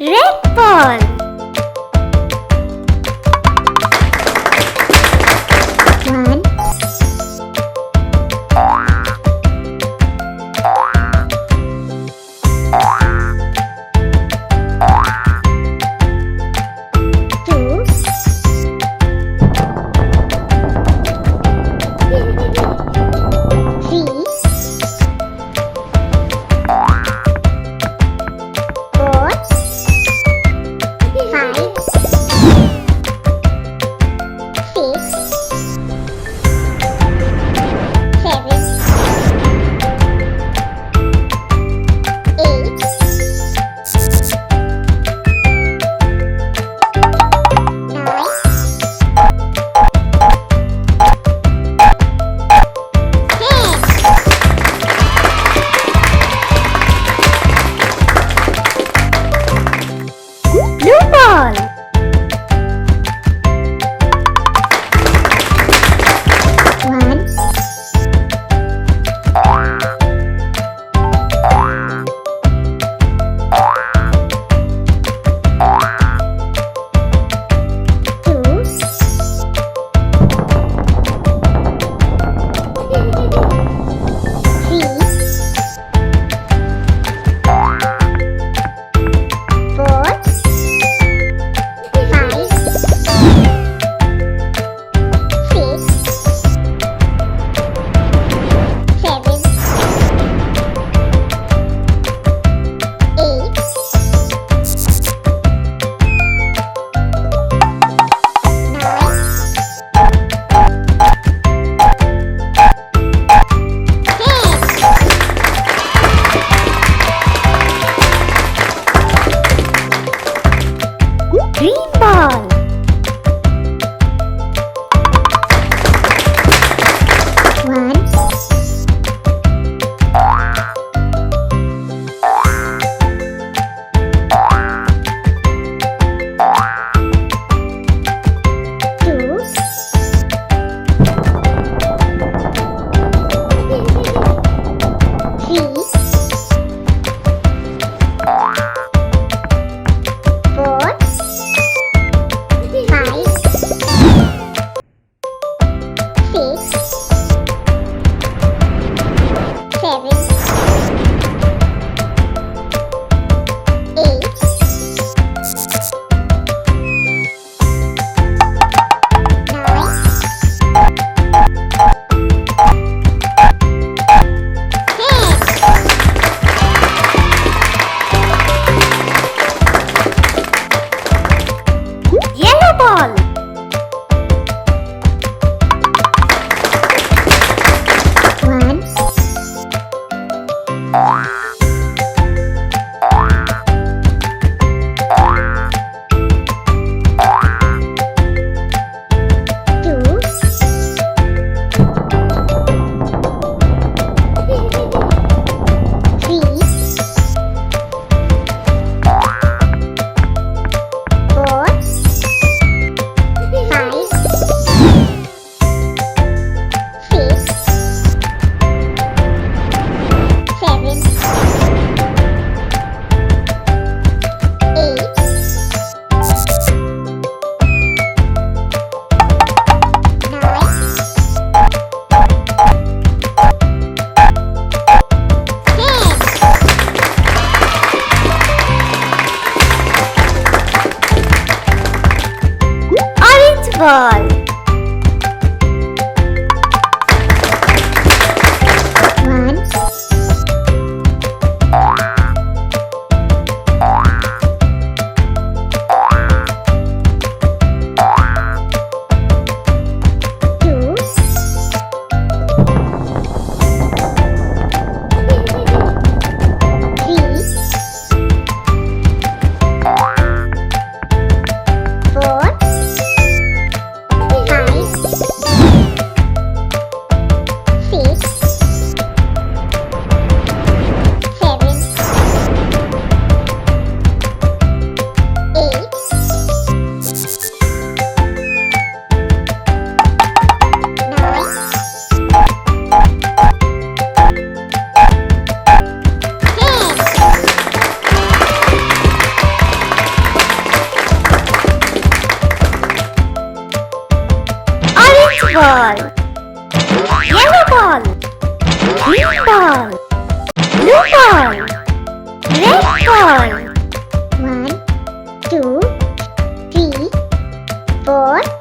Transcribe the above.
Red ball. One. Two. Three. Four. Five. Six. Seven. Eight. Nine. 10. Blue ball. One. Two. Three. Four. Five. Six. Seven. Eight. Green ball. One. Two. Three. Four. Five. Six. Seven. Eight. Yellow ball. One. Two. Three. Four. Five. Six. Seven. Eight. Orange ball. One. Two. Three. Four. ball, yellow ball, green ball, blue ball, red ball. 1, 2, 3, 4,